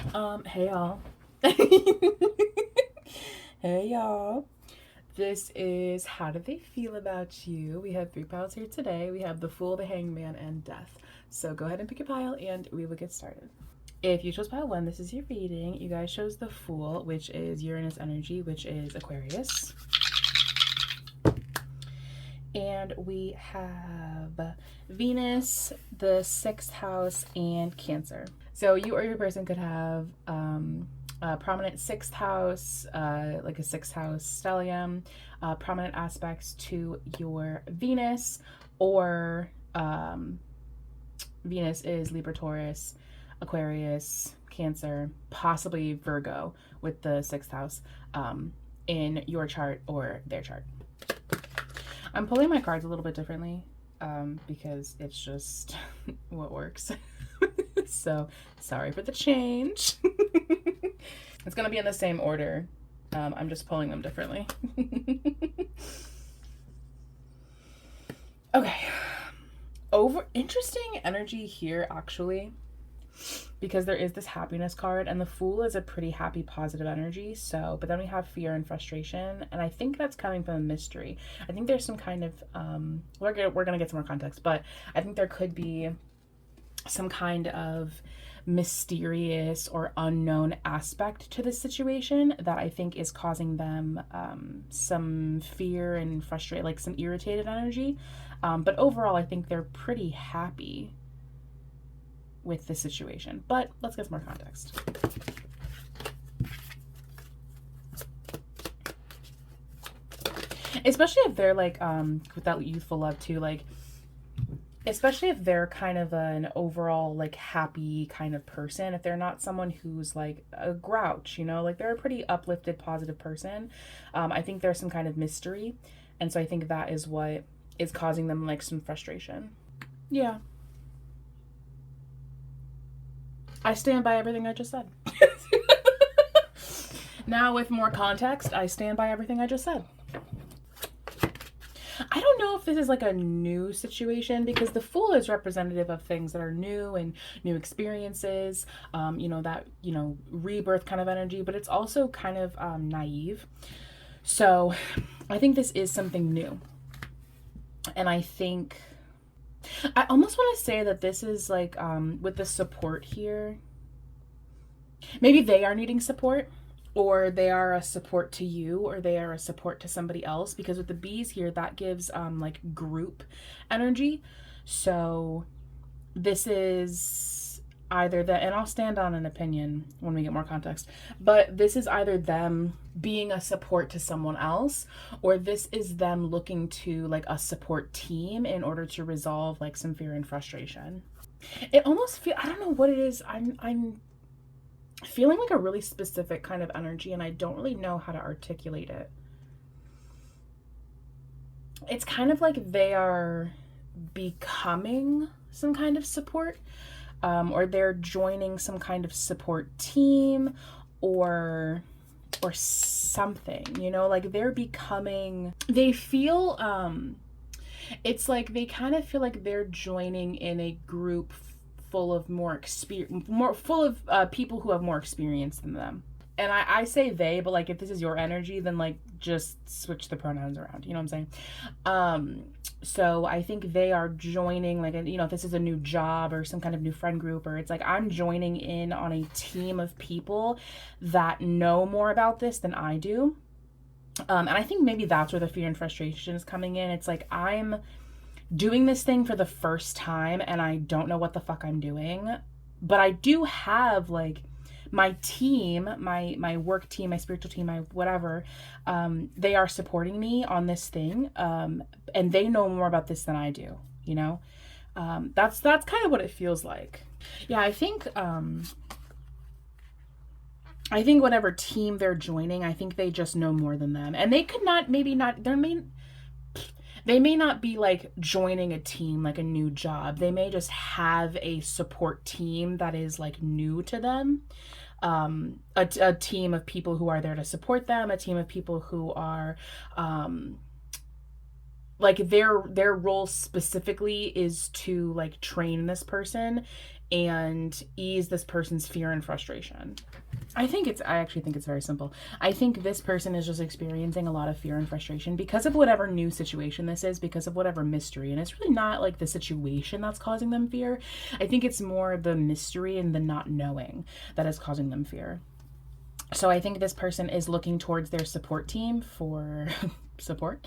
Hey y'all. Hey y'all. This is How Do They Feel About You? We have 3 piles here today. We have the Fool, the Hangman, and Death. So go ahead and pick a pile and we will get started. If you chose pile 1, this is your reading. You guys chose the Fool, which is Uranus energy, which is Aquarius. And we have Venus, the 6th house, and Cancer. So you or your person could have a prominent 6th house, like a 6th house stellium, prominent aspects to your Venus, or Venus is Libra, Taurus, Aquarius, Cancer, possibly Virgo with the 6th house in your chart or their chart. I'm pulling my cards a little bit differently because it's just what works. So sorry for the change. It's gonna be in the same order. I'm just pulling them differently. Okay. Interesting energy here actually, because there is this happiness card, and the Fool is a pretty happy, positive energy. So, but then we have fear and frustration, and I think that's coming from a mystery. I think there's some kind of we're gonna get some more context, but I think there could be some kind of mysterious or unknown aspect to this situation that I think is causing them some fear and frustrate, like some irritated energy. But overall, I think they're pretty happy with the situation. But let's get some more context. Especially if they're like with that youthful love too, like especially if they're kind of an overall like happy kind of person, if they're not someone who's like a grouch, you know, like they're a pretty uplifted, positive person. I think there's some kind of mystery, and so I think that is what is causing them like some frustration. Yeah, I stand by everything I just said. Now with more context, I stand by everything I just said. I don't know if this is like a new situation, because the Fool is representative of things that are new and new experiences, that, rebirth kind of energy, but it's also kind of naive. So I think this is something new. And I think I almost want to say that this is like with the support here, maybe they are needing support, or they are a support to you, or they are a support to somebody else, because with the bees here, that gives like group energy. So this is either that, and I'll stand on an opinion when we get more context, but this is either them being a support to someone else, or this is them looking to like a support team in order to resolve like some fear and frustration. It almost feel, I don't know what it is. I'm feeling like a really specific kind of energy, and I don't really know how to articulate it. It's kind of like they are becoming some kind of support, or they're joining some kind of support team, or something, like they're becoming, they feel it's like they kind of feel like they're joining in a group full of full of people who have more experience than them. And I say they, but like if this is your energy, then like just switch the pronouns around. You know what I'm saying? So I think they are joining, like, if this is a new job or some kind of new friend group, or it's like I'm joining in on a team of people that know more about this than I do. And I think maybe that's where the fear and frustration is coming in. It's like I'm doing this thing for the first time and I don't know what the fuck I'm doing, but I do have like my team, my work team, my spiritual team, my whatever, they are supporting me on this thing, and they know more about this than I do, that's kind of what it feels like. Yeah, I think whatever team they're joining, I think they just know more than them, and they could not, maybe not, they may not be like joining a team, like a new job. They may just have a support team that is like new to them. A team of people who are there to support them, a team of people who are like their role specifically is to like train this person and ease this person's fear and frustration. I actually think it's very simple. I think this person is just experiencing a lot of fear and frustration because of whatever new situation this is, because of whatever mystery. And it's really not like the situation that's causing them fear. I think it's more the mystery and the not knowing that is causing them fear. So I think this person is looking towards their support team for support.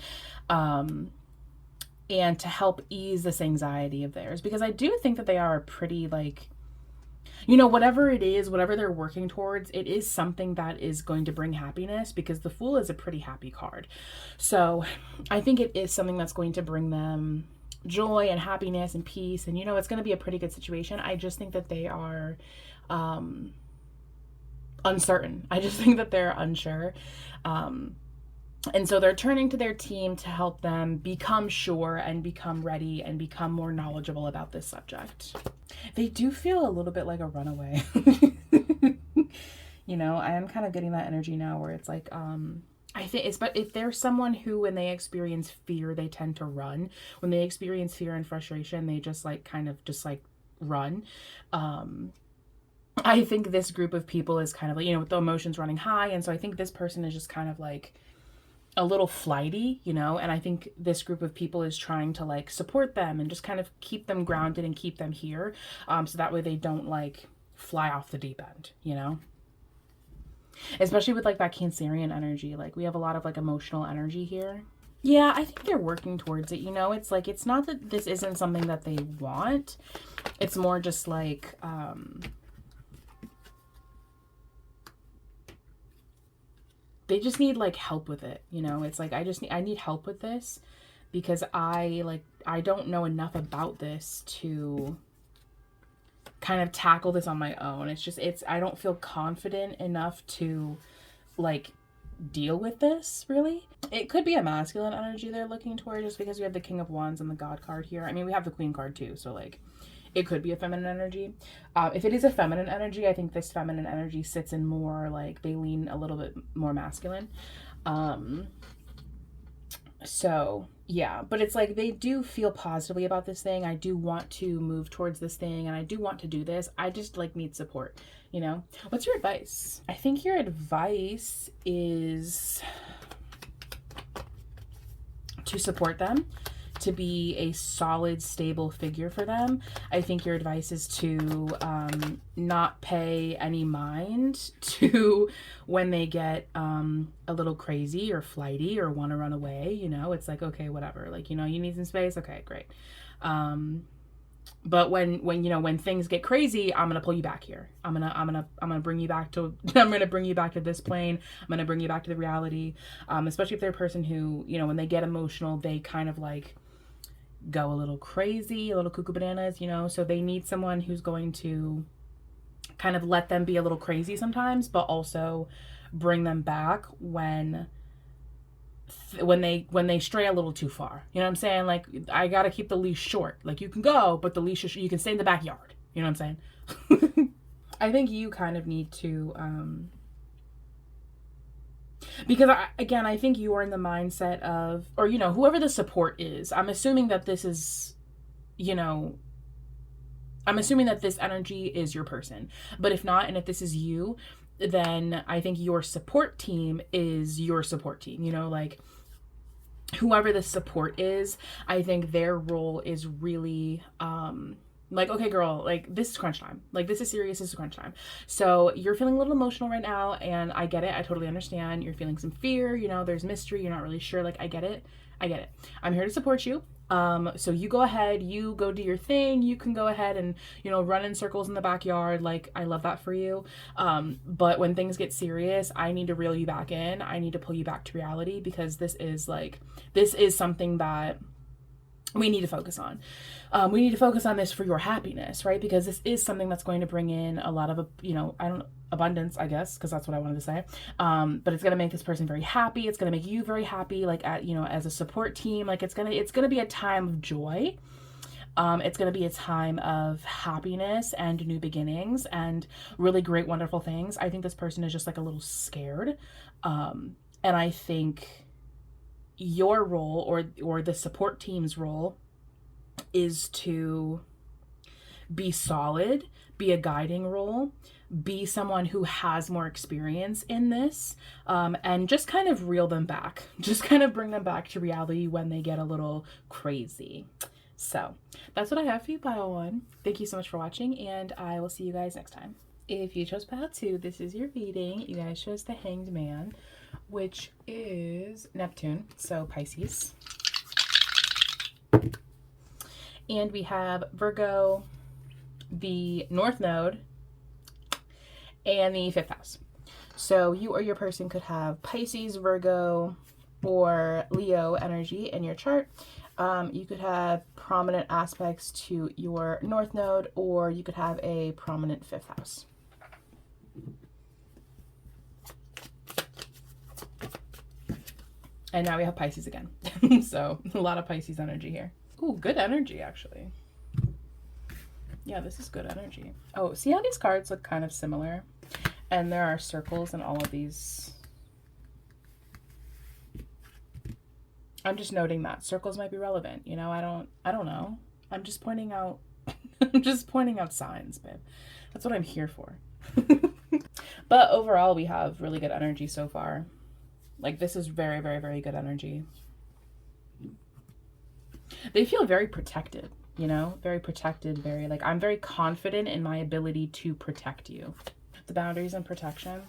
And to help ease this anxiety of theirs, because I do think that they are pretty like, whatever it is, whatever they're working towards, it is something that is going to bring happiness, because the Fool is a pretty happy card. So I think it is something that's going to bring them joy and happiness and peace, and it's going to be a pretty good situation. I just think that they are uncertain. I just think that they're unsure. And so they're turning to their team to help them become sure and become ready and become more knowledgeable about this subject. They do feel a little bit like a runaway. I am kind of getting that energy now where it's like, I think it's, but if there's someone who, when they experience fear, they tend to run. When they experience fear and frustration, they just like kind of just like run. I think this group of people is kind of like, with the emotions running high. And so I think this person is just kind of like a little flighty, and I think this group of people is trying to like support them and just kind of keep them grounded and keep them here, so that way they don't like fly off the deep end, especially with like that Cancerian energy. Like we have a lot of like emotional energy here. Yeah, I think they're working towards it. It's like, it's not that this isn't something that they want. It's more just like, they just need like help with it. It's like, I need help with this, because I don't know enough about this to kind of tackle this on my own. I don't feel confident enough to like deal with this, really. It could be a masculine energy they're looking toward, just because we have the King of Wands and the God card here. I mean, we have the Queen card too, so like it could be a feminine energy. If it is a feminine energy, I think this feminine energy sits in more like, they lean a little bit more masculine. So yeah, but it's like, they do feel positively about this thing. I do want to move towards this thing, and I do want to do this. I just like need support, What's your advice? I think your advice is to support them, to be a solid, stable figure for them. I think your advice is to not pay any mind to when they get a little crazy or flighty or want to run away. It's like, okay, whatever. Like, you need some space. Okay, great. But when things get crazy, I'm gonna pull you back here. I'm gonna bring you back to I'm gonna bring you back to this plane. I'm gonna bring you back to the reality. Especially if they're a person who, when they get emotional, they kind of like go a little crazy, a little cuckoo bananas, so they need someone who's going to kind of let them be a little crazy sometimes, but also bring them back when they stray a little too far. You know what I'm saying? Like, I gotta keep the leash short. Like, you can go, but the leash is, you can stay in the backyard. You know what I'm saying? I think you kind of need to because I think you are in the mindset of, or whoever the support is, I'm assuming that this is, I'm assuming that this energy is your person. But if not, and if this is you, then I think your support team is your support team. Like, whoever the support is, I think their role is really like, okay, girl, like, this is crunch time. Like, this is serious. This is crunch time. So you're feeling a little emotional right now, and I get it. I totally understand. You're feeling some fear. There's mystery. You're not really sure. Like, I get it. I'm here to support you. So you go ahead. You go do your thing. You can go ahead and, run in circles in the backyard. Like, I love that for you. But when things get serious, I need to reel you back in. I need to pull you back to reality, because this is something that we need to focus on. We need to focus on this for your happiness, right? Because this is something that's going to bring in a lot of, abundance, I guess, because that's what I wanted to say. But it's going to make this person very happy. It's going to make you very happy, like, as a support team. Like, it's going to be a time of joy. It's going to be a time of happiness and new beginnings and really great, wonderful things. I think this person is just like a little scared. And I think your role, or the support team's role, is to be solid, be a guiding role, be someone who has more experience in this, and just kind of reel them back, just kind of bring them back to reality when they get a little crazy. So that's what I have for you, pile one. Thank you so much for watching, and I will see you guys next time. If you chose pile two, this is your reading. You guys chose the Hanged Man, which is Neptune, so Pisces. And we have Virgo, the North Node, and the 5th house. So you or your person could have Pisces, Virgo, or Leo energy in your chart. You could have prominent aspects to your North Node, or you could have a prominent 5th house. And now we have Pisces again. So a lot of Pisces energy here. Ooh, good energy, actually. Yeah, this is good energy. Oh, see how these cards look kind of similar? And there are circles in all of these. I'm just noting that circles might be relevant. You know, I don't know. I'm just pointing out I'm just pointing out signs, babe. That's what I'm here for. But overall, we have really good energy so far. Like, this is very, very, very good energy. They feel very protected, you know, very protected, very like, I'm very confident in my ability to protect you. The boundaries and protection.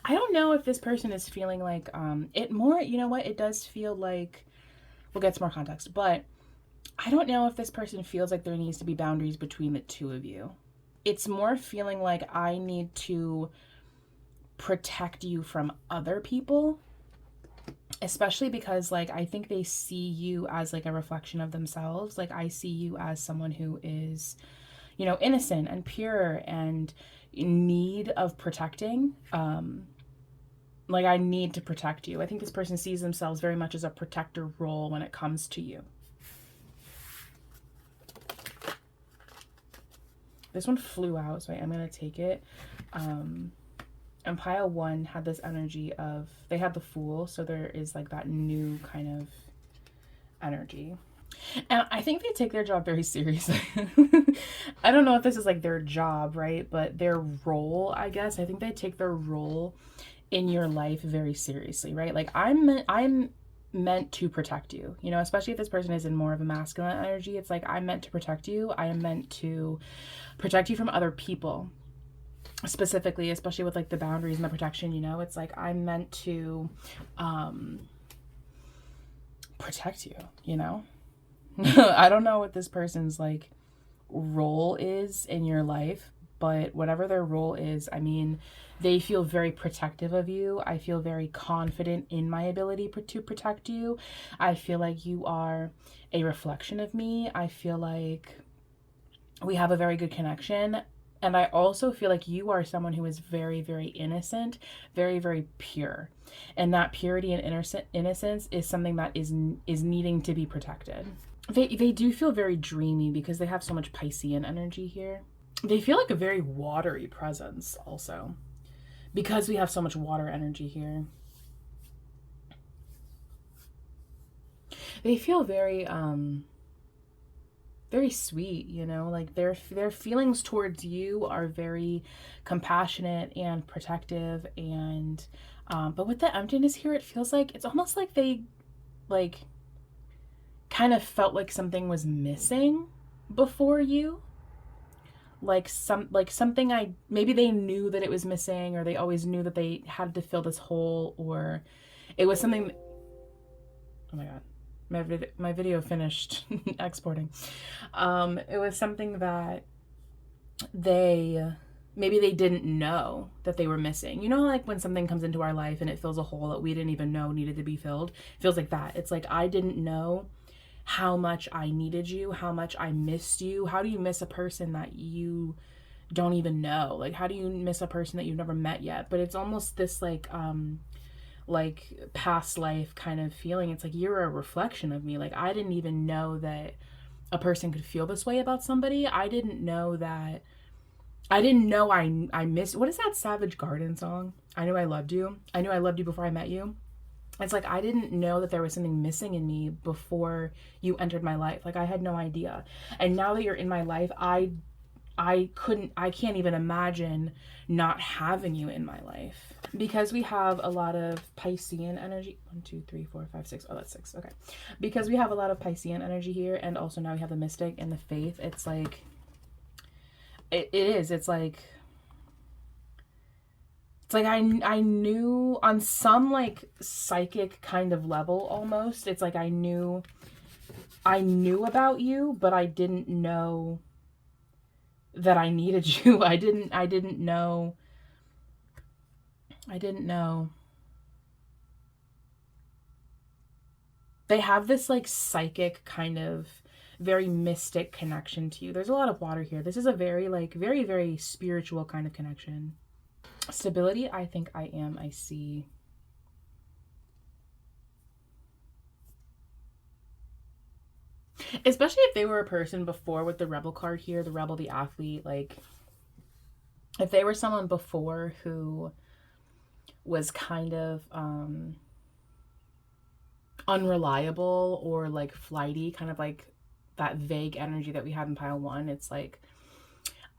I don't know if this person is feeling like, it more, you know what, it does feel like, we'll get some more context, but I don't know if this person feels like there needs to be boundaries between the two of you. It's more feeling like I need to protect you from other people, especially because like I think they see you as like a reflection of themselves. Like I see you as someone who is, you know, innocent and pure and in need of protecting. Like I need to protect you. I think this person sees themselves very much as a protector role when it comes to you. This one flew out, so I am going to take it. And pile one had this energy of, they had the Fool, so there is like that new kind of energy. And I think they take their job very seriously. I don't know if this is like their job, right? But their role, I guess. I think they take their role in your life very seriously, right? Like I'm meant to protect you, you know, especially if this person is in more of a masculine energy. It's like, I'm meant to protect you. I am meant to protect you from other people. Specifically, especially with like the boundaries and the protection, you know, it's like I'm meant to protect you, you know. I don't know what this person's like role is in your life, but whatever their role is, I mean, they feel very protective of you. I feel very confident in my ability to protect you. I feel like you are a reflection of me. I feel like we have a very good connection. And I also feel like you are someone who is very, very innocent, very, very pure. And that purity and innocence is something that is needing to be protected. They do feel very dreamy because they have so much Piscean energy here. They feel like a very watery presence also, because we have so much water energy here. They feel very very sweet, you know, like their feelings towards you are very compassionate and protective. And but with the emptiness here, it feels like it's almost like they like kind of felt like something was missing before you. Like something maybe they knew that it was missing, or they always knew that they had to fill this hole, or it was something. Oh my god, my video finished exporting. It was something that maybe they didn't know that they were missing. You know, like when something comes into our life and it fills a hole that we didn't even know needed to be filled. It feels like that. It's like I didn't know how much I needed you, how much I missed you. How do you miss a person that you don't even know? Like, how do you miss a person that you've never met yet? But it's almost this like past life kind of feeling. It's like you're a reflection of me. Like I didn't even know that a person could feel this way about somebody. I didn't know I missed. What is that Savage Garden song? I knew I loved you. I knew I loved you before I met you. It's like I didn't know that there was something missing in me before you entered my life. Like I had no idea. And now that you're in my life, I I can't even imagine not having you in my life. Because we have a lot of Piscean energy. 1, 2, 3, 4, 5, 6. Oh, that's 6. Okay. Because we have a lot of Piscean energy here, and also now we have the mystic and the faith. It's like, it is. It's like I knew on some like psychic kind of level almost. It's like I knew about you, but I didn't know that I needed you. I didn't know. They have this like psychic kind of very mystic connection to you. There's a lot of water here. This is a very like very, very spiritual kind of connection. Stability, I think I am. I see. Especially if they were a person before with the rebel card here, the rebel, the athlete, like if they were someone before who was kind of unreliable or like flighty, kind of like that vague energy that we had in pile 1. It's like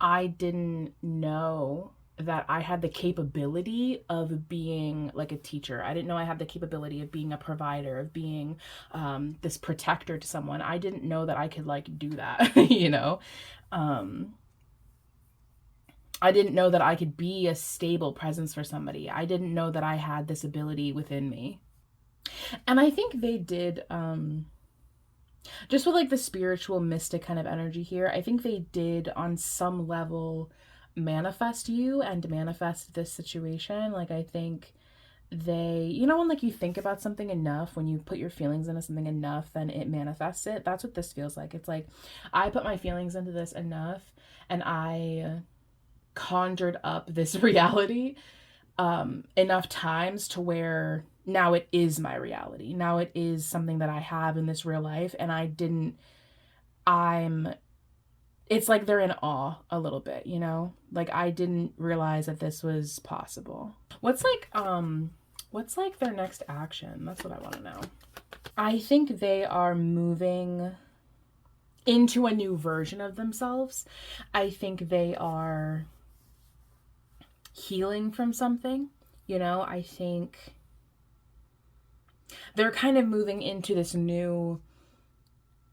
I didn't know that I had the capability of being like a teacher. I didn't know I had the capability of being a provider, of being this protector to someone. I didn't know that I could like do that, you know? I didn't know that I could be a stable presence for somebody. I didn't know that I had this ability within me. And I think they did, just with like the spiritual mystic kind of energy here, I think they did on some level manifest you and manifest this situation. Like I think they, you know, when like you think about something enough, when you put your feelings into something enough, then it manifests it. That's what this feels like. It's like I put my feelings into this enough and I conjured up this reality enough times to where now it is my reality. Now it is something that I have in this real life, and it's like they're in awe a little bit, you know? Like I didn't realize that this was possible. What's like their next action? That's what I want to know. I think they are moving into a new version of themselves. I think they are healing from something, you know? I think they're kind of moving into this new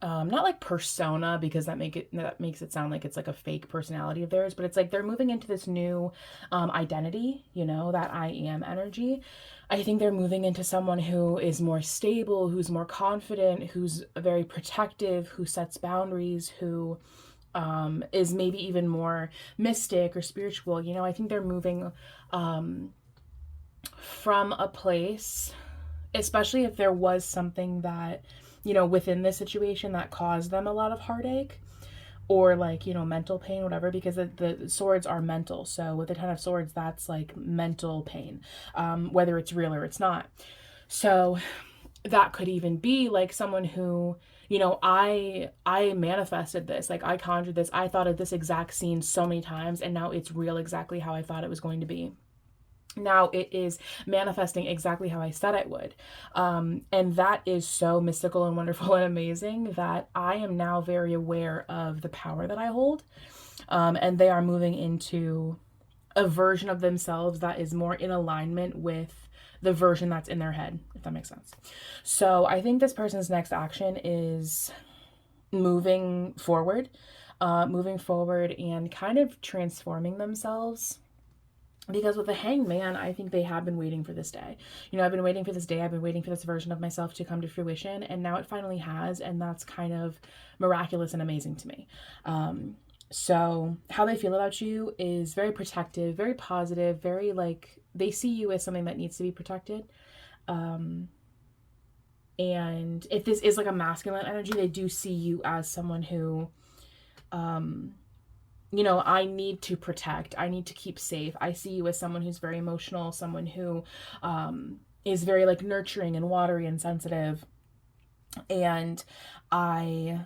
not like persona, because that makes it sound like it's like a fake personality of theirs, but it's like they're moving into this new identity, you know, that I am energy. I think they're moving into someone who is more stable, who's more confident, who's very protective, who sets boundaries, who is maybe even more mystic or spiritual. You know, I think they're moving from a place, especially if there was something that, you know, within this situation that caused them a lot of heartache or like, you know, mental pain, whatever, because the swords are mental. So with the 10 of swords, that's like mental pain, whether it's real or it's not. So that could even be like someone who, you know, I manifested this, like I conjured this, I thought of this exact scene so many times, and now it's real exactly how I thought it was going to be. Now it is manifesting exactly how I said it would. And that is so mystical and wonderful and amazing that I am now very aware of the power that I hold. And they are moving into a version of themselves that is more in alignment with the version that's in their head, if that makes sense. So I think this person's next action is moving forward and kind of transforming themselves. Because with the Hanged Man, I think they have been waiting for this day. You know, I've been waiting for this day. I've been waiting for this version of myself to come to fruition. And now it finally has. And that's kind of miraculous and amazing to me. So how they feel about you is very protective, very positive, very like, they see you as something that needs to be protected. And if this is like a masculine energy, they do see you as someone who, you know, I need to protect, I need to keep safe. I see you as someone who's very emotional, someone who is very like nurturing and watery and sensitive. And my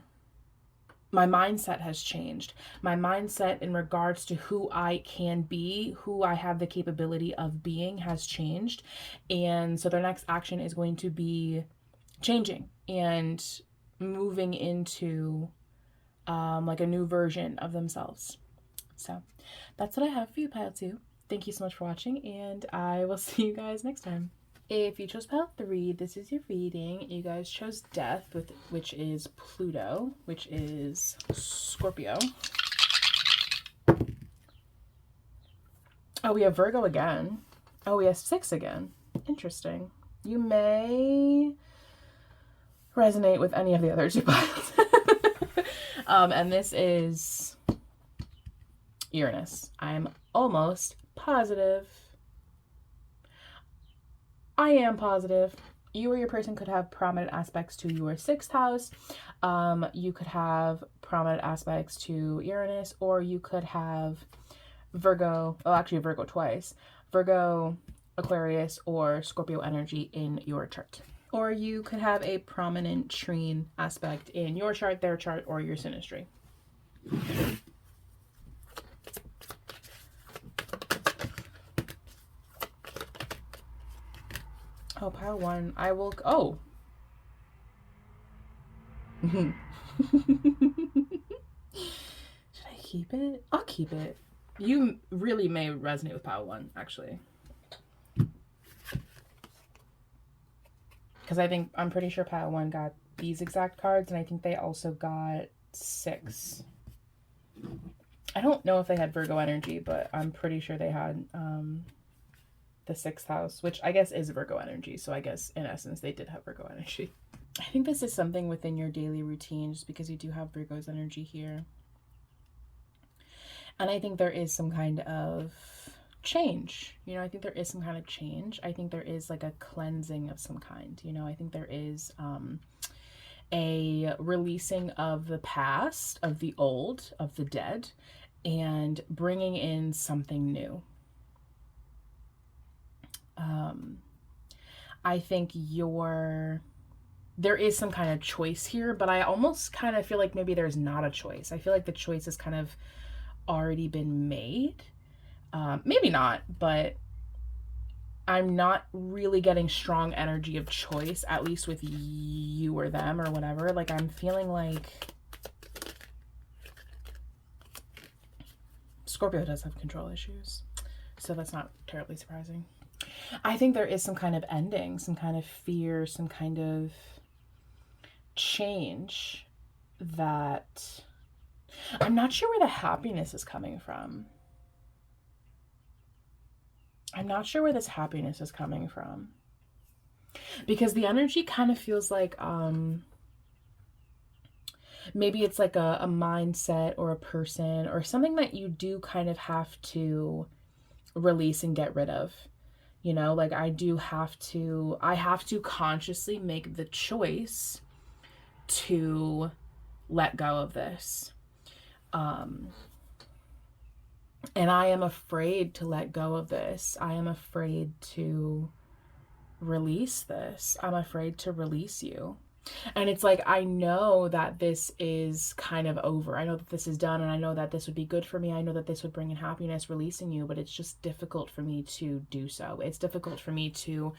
mindset has changed. My mindset in regards to who I can be, who I have the capability of being, has changed. And so their next action is going to be changing and moving into like a new version of themselves. So that's what I have for you, pile 2. Thank you so much for watching, and I will see you guys next time. If you chose pile 3, this is your reading. You guys chose Death, which is Pluto, which is Scorpio. Oh, we have Virgo again. Oh, we have 6 again. Interesting. You may resonate with any of the other 2 piles. And this is Uranus. I'm almost positive. I am positive. You or your person could have prominent aspects to your 6th house. You could have prominent aspects to Uranus, or you could have Virgo, oh, actually Virgo twice, Virgo, Aquarius, or Scorpio energy in your chart. Or you could have a prominent trine aspect in your chart, their chart, or your synastry. Oh, pile 1. I will. Oh. Should I keep it? I'll keep it. You really may resonate with pile 1, actually. Because I'm pretty sure pile 1 got these exact cards, and I think they also got 6. I don't know if they had Virgo energy, but I'm pretty sure they had the 6th house, which I guess is Virgo energy. So I guess in essence, they did have Virgo energy. I think this is something within your daily routine, just because you do have Virgo's energy here. And I think there is some kind of change. You know, I think there is some kind of change. I think there is like a cleansing of some kind. You know, I think there is a releasing of the past, of the old, of the dead, and bringing in something new. I think there is some kind of choice here, but I almost kind of feel like maybe there's not a choice. I feel like the choice has kind of already been made. Maybe not, but I'm not really getting strong energy of choice, at least with you or them or whatever. Like, I'm feeling like Scorpio does have control issues, so that's not terribly surprising. I think there is some kind of ending, some kind of fear, some kind of change that I'm not sure where the happiness is coming from. I'm not sure where this happiness is coming from. Because the energy kind of feels like maybe it's like a mindset or a person or something that you do kind of have to release and get rid of. You know, like I have to consciously make the choice to let go of this. And I am afraid to let go of this. I am afraid to release this. I'm afraid to release you. And it's like, I know that this is kind of over. I know that this is done, and I know that this would be good for me. I know that this would bring in happiness, releasing you, but it's just difficult for me to do so. It's difficult for me to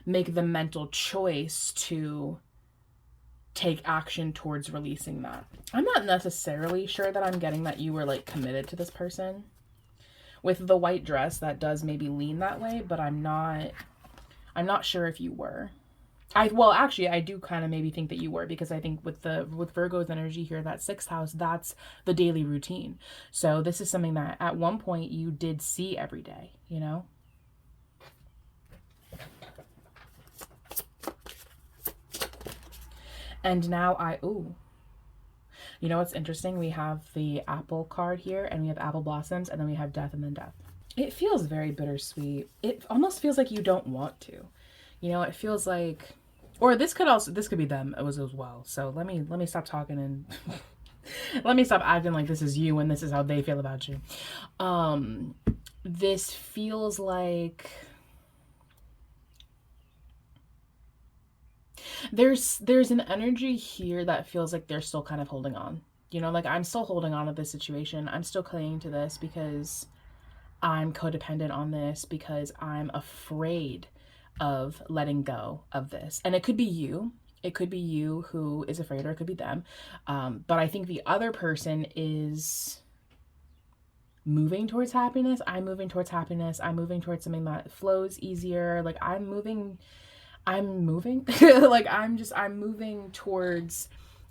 make the mental choice to take action towards releasing that. I'm not necessarily sure that I'm getting that you were like committed to this person. With the white dress, that does maybe lean that way, but I'm not sure if you were. Well, actually, I do kind of maybe think that you were, because I think with Virgo's energy here, that 6th house, that's the daily routine. So this is something that at one point you did see every day, you know? And now you know what's interesting? We have the apple card here, and we have apple blossoms, and then we have death and then death. It feels very bittersweet. It almost feels like you don't want to. You know, it feels like, or this could be them as well. So let me stop talking and let me stop acting like this is you and this is how they feel about you. This feels like there's an energy here that feels like they're still kind of holding on. You know, like I'm still holding on to this situation. I'm still clinging to this because I'm codependent on this, because I'm afraid of letting go of this. And it could be you. It could be you who is afraid, or it could be them. But I think the other person is moving towards happiness. I'm moving towards happiness. I'm moving towards something that flows easier. Like I'm moving like I'm moving towards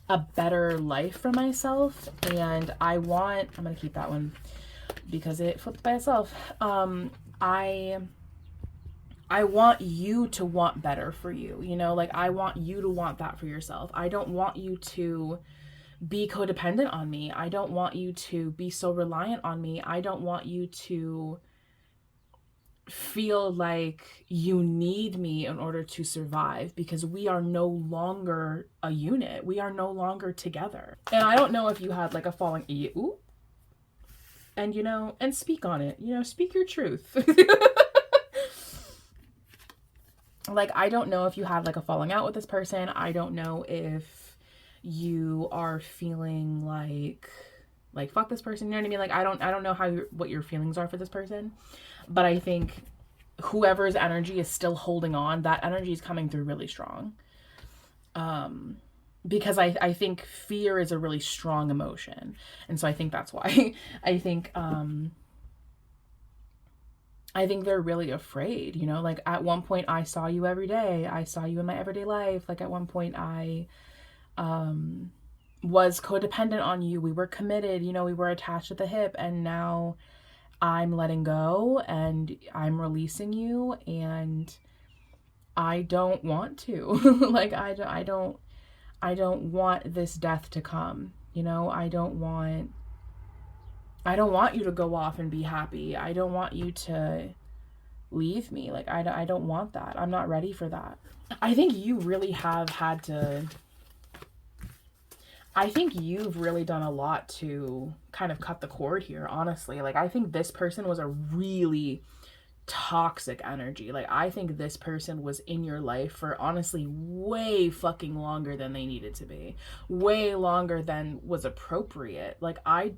a better life for myself. And I'm gonna keep that one because it flipped by itself. I want you to want better for you, you know, like I want you to want that for yourself. I don't want you to be codependent on me. I don't want you to be so reliant on me. I don't want you to feel like you need me in order to survive, because we are no longer a unit. We are no longer together. And I don't know if you had like a falling ooh, and you know, and speak on it, you know, speak your truth. Like, I don't know if you had like a falling out with this person. I don't know if you are feeling like fuck this person, you know what I mean? Like, I don't know what your feelings are for this person, but I think whoever's energy is still holding on, that energy is coming through really strong. Because I think fear is a really strong emotion. And so I think that's why I think they're really afraid, you know, like at one point I saw you every day. I saw you in my everyday life. Like at one point I was codependent on you. We were committed, you know, we were attached at the hip, and now I'm letting go and I'm releasing you, and I don't want to. Like I don't want this death to come, you know. I don't want you to go off and be happy. I don't want you to leave me. Like, I don't want that. I'm not ready for that. I think you really have had to, I think you've really done a lot to kind of cut the cord here, honestly. Like, I think this person was a really toxic energy. Like, I think this person was in your life for honestly way fucking longer than they needed to be. Way longer than was appropriate. Like, I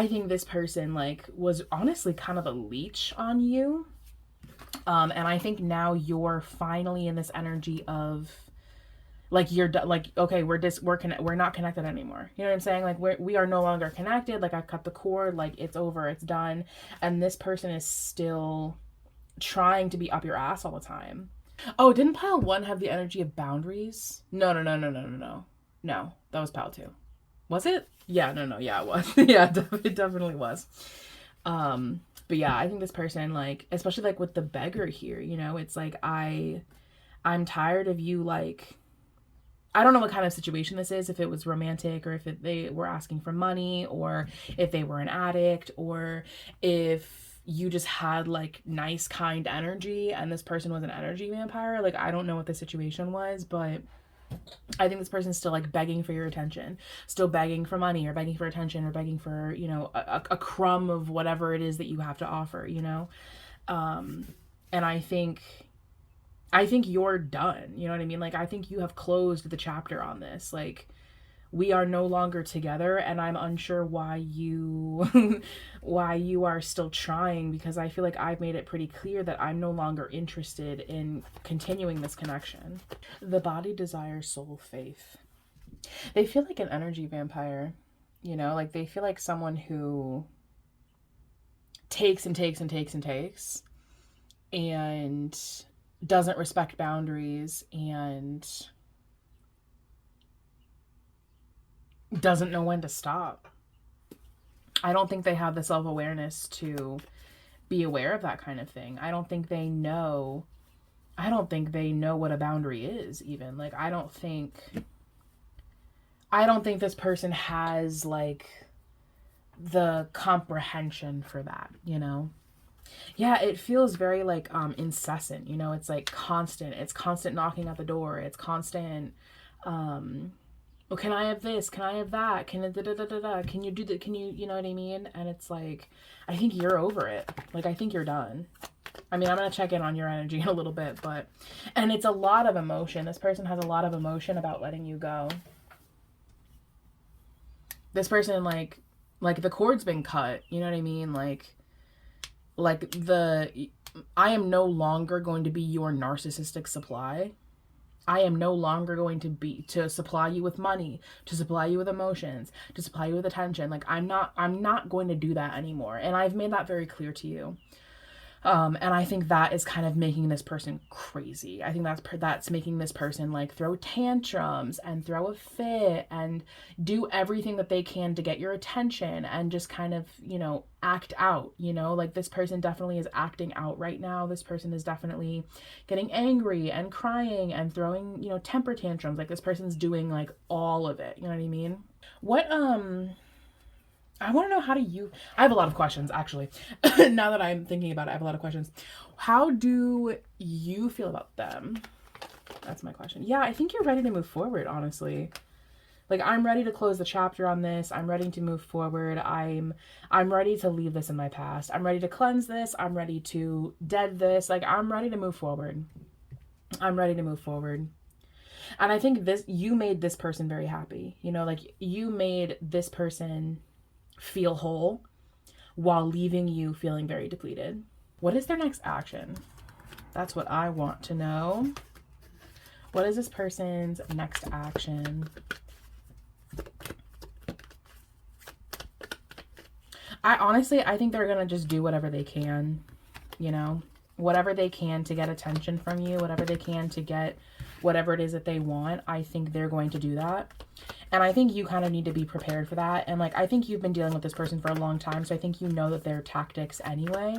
think this person like was honestly kind of a leech on you. And I think now you're finally in this energy of like, you're like, okay, we're not connected anymore. You know what I'm saying? Like we are no longer connected. Like I've cut the cord, like it's over, it's done. And this person is still trying to be up your ass all the time. Oh, didn't pile 1 have the energy of boundaries? No. No, that was pile 2. Was it? Yeah, no, yeah, it was. Yeah, it definitely was. But yeah, I think this person, like, especially like with the beggar here, you know, it's like I'm tired of you, like, I don't know what kind of situation this is, if it was romantic or if they were asking for money, or if they were an addict, or if you just had like nice, kind energy and this person was an energy vampire. Like, I don't know what the situation was, but I think this person's still like begging for your attention, still begging for money or begging for attention or begging for, you know, a crumb of whatever it is that you have to offer, you know? And I think you're done. You know what I mean? Like, I think you have closed the chapter on this. Like, we are no longer together, and I'm unsure why you why you are still trying, because I feel like I've made it pretty clear that I'm no longer interested in continuing this connection. The body desires soul faith. They feel like an energy vampire, you know, like they feel like someone who takes and takes and takes and takes and doesn't respect boundaries and doesn't know when to stop. I don't think they have the self-awareness to be aware of that kind of thing. I don't think they know what a boundary is, even. Like, I don't think this person has like the comprehension for that, you know? Yeah, it feels very like incessant, you know. It's like constant. It's constant knocking at the door. It's constant well, can I have this? Can I have that? Can it Can you do that? Can you know what I mean? And it's like, I think you're over it. Like, I think you're done. I mean, I'm going to check in on your energy in a little bit, and it's a lot of emotion. This person has a lot of emotion about letting you go. This person, like the cord's been cut. You know what I mean? Like I am no longer going to be your narcissistic supply. I am no longer going to supply you with money, to supply you with emotions, to supply you with attention. Like I'm not going to do that anymore. And I've made that very clear to you. And I think that is kind of making this person crazy. I think that's making this person like throw tantrums and throw a fit and do everything that they can to get your attention and just kind of, act out, like this person definitely is acting out right now. This person is definitely getting angry and crying and throwing, temper tantrums. Like this person's doing like all of it. You know what I mean? What, I want to know I have a lot of questions actually. Now that I'm thinking about it, I have a lot of questions. How do you feel about them? That's my question. Yeah, I think you're ready to move forward, honestly. Like I'm ready to close the chapter on this. I'm ready to move forward. I'm ready to leave this in my past. I'm ready to cleanse this. I'm ready to dead this. Like I'm ready to move forward. I'm ready to move forward. And I think you made this person very happy. Like you made this person feel whole while leaving you feeling very depleted. What is their next action? That's what I want to know. What is this person's next action? I think they're gonna just do whatever they can, whatever they can to get attention from you, whatever they can to get whatever it is that they want. I think they're going to do that. And I think you kind of need to be prepared for that. And like, I think you've been dealing with this person for a long time. So I think you know that their tactics anyway.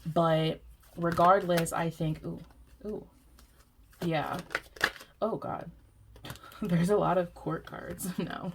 But regardless, I think, ooh, yeah. Oh God. There's a lot of court cards. No.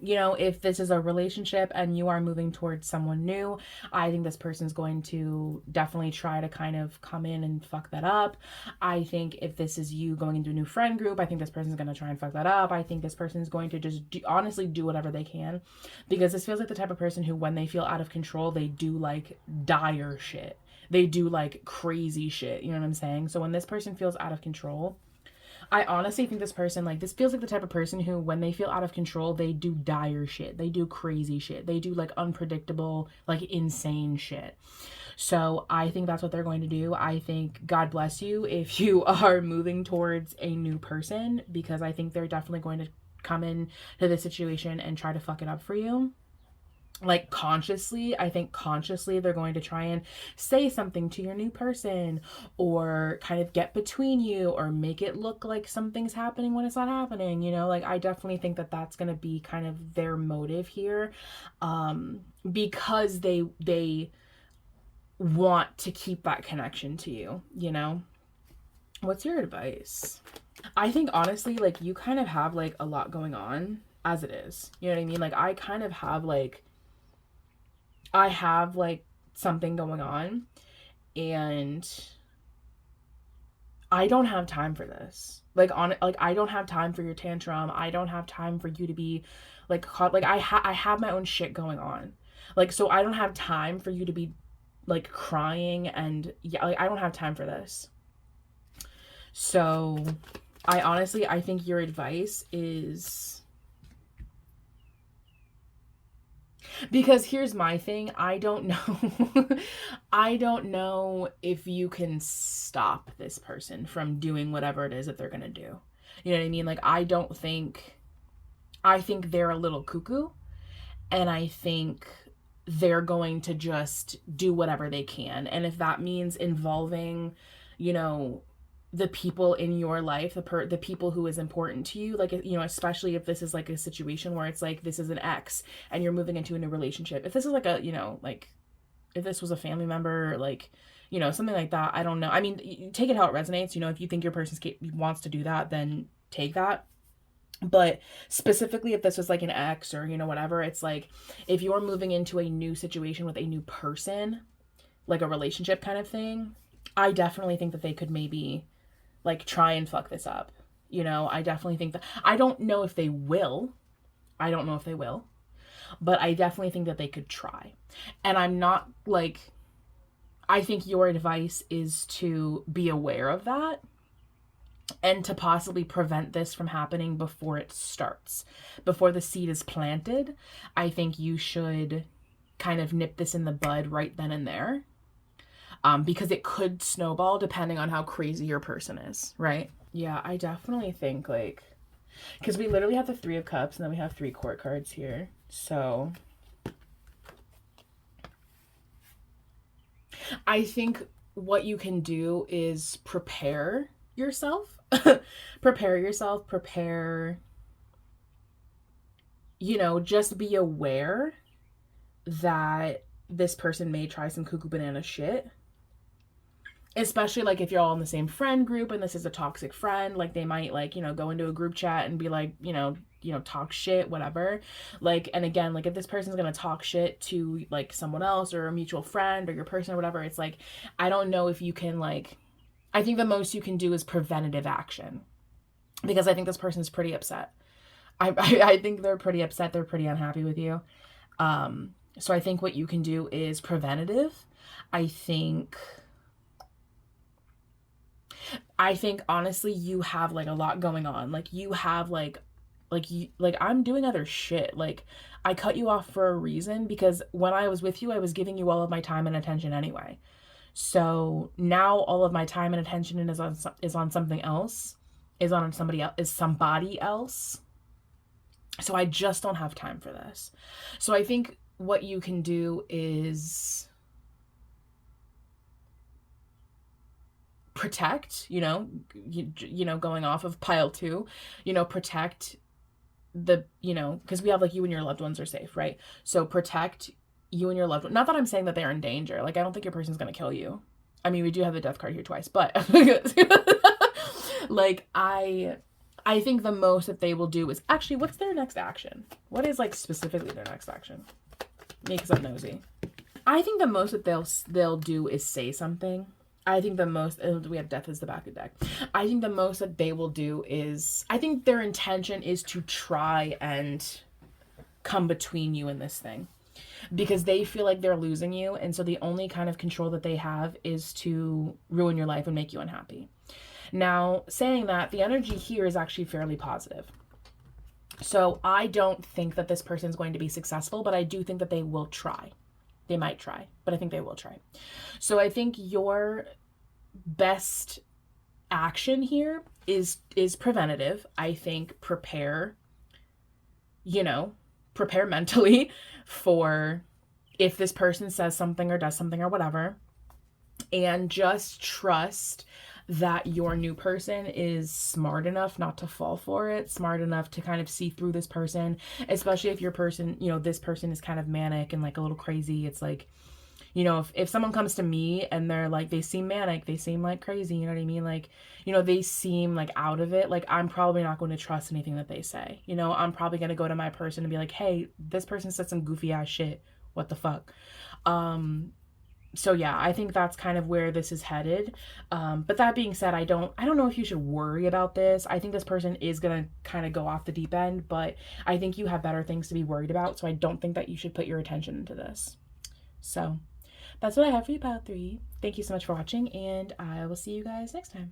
If this is a relationship and you are moving towards someone new, I think this person's going to definitely try to kind of come in and fuck that up. I think if this is you going into a new friend group, I think this person's going to try and fuck that up. I think this person's going to just honestly do whatever they can, because this feels like the type of person who, when they feel out of control, they do like dire shit. They do like crazy shit. You know what I'm saying? So when this person feels out of control, I honestly think this person, like, this feels like the type of person who, when they feel out of control, they do dire shit. They do crazy shit. They do, like, unpredictable, like, insane shit. So I think that's what they're going to do. I think God bless you if you are moving towards a new person, because I think they're definitely going to come in to this situation and try to fuck it up for you. Like consciously, I think consciously they're going to try and say something to your new person, or kind of get between you, or make it look like something's happening when it's not happening. Like I definitely think that that's going to be kind of their motive here, because they want to keep that connection to you. What's your advice? I think honestly, like, you kind of have like a lot going on as it is. You know what I mean? Like I kind of have like something going on, and I don't have time for this. Like I don't have time for your tantrum. I don't have time for you to be like caught. Like I have my own shit going on. Like, so I don't have time for you to be like crying, and yeah, like I don't have time for this. So I think your advice is, because here's my thing. I don't know. I don't know if you can stop this person from doing whatever it is that they're going to do. You know what I mean? Like, I think they're a little cuckoo, and I think they're going to just do whatever they can. And if that means involving, the people in your life, the people who is important to you, like, especially if this is like a situation where it's like, this is an ex and you're moving into a new relationship. If this is like a, like if this was a family member, like, something like that, I don't know. I mean, take it how it resonates. If you think your person wants to do that, then take that. But specifically, if this was like an ex or, whatever, it's like, if you're moving into a new situation with a new person, like a relationship kind of thing, I definitely think that they could maybe like try and fuck this up. I definitely think that, I don't know if they will, but I definitely think that they could try. And I'm not like, I think your advice is to be aware of that and to possibly prevent this from happening before it starts, before the seed is planted. I think you should kind of nip this in the bud right then and there. because it could snowball depending on how crazy your person is, right? Yeah, I definitely think like, because we literally have the Three of Cups and then we have 3 court cards here. So I think what you can do is prepare yourself. Prepare yourself, just be aware that this person may try some cuckoo banana shit. Especially like if you're all in the same friend group and this is a toxic friend, like they might like, go into a group chat and be like, talk shit, whatever. Like, and again, like if this person's gonna talk shit to like someone else or a mutual friend or your person or whatever, it's like, I don't know if you can like, I think the most you can do is preventative action, because I think this person's pretty upset. I think they're pretty upset. They're pretty unhappy with you. So I think what you can do is preventative. I think honestly you have like a lot going on. Like you have like I'm doing other shit. Like I cut you off for a reason, because when I was with you, I was giving you all of my time and attention anyway. So now all of my time and attention is on something else, is on somebody else. So I just don't have time for this. So I think what you can do is protect, going off of pile 2, protect the, because we have like you and your loved ones are safe, right? So protect you and your loved one. Not that I'm saying that they're in danger. Like I don't think your person's going to kill you. I mean, we do have the death card here twice, but like I think the most that they will do is actually, what's their next action? What is like specifically their next action? Me, because I'm nosy. I think the most that they'll do is say something. I think the most, we have death as the back of the deck. I think the most that they will do is, I think their intention is to try and come between you and this thing, because they feel like they're losing you. And so the only kind of control that they have is to ruin your life and make you unhappy. Now, saying that, the energy here is actually fairly positive. So I don't think that this person's going to be successful, but I do think that they will try. They might try, but I think they will try. So I think your best action here is preventative. I think prepare mentally for if this person says something or does something or whatever, and just trust that your new person is smart enough not to fall for it, smart enough to kind of see through this person, especially if your person, this person is kind of manic and like a little crazy. It's like, if someone comes to me and they're like, they seem manic, they seem like crazy, you know what I mean? Like, they seem like out of it. Like, I'm probably not going to trust anything that they say. I'm probably going to go to my person and be like, hey, this person said some goofy ass shit. What the fuck? So yeah, I think that's kind of where this is headed. But that being said, I don't know if you should worry about this. I think this person is going to kind of go off the deep end, but I think you have better things to be worried about. So I don't think that you should put your attention into this. So that's what I have for you, Pile 3. Thank you so much for watching, and I will see you guys next time.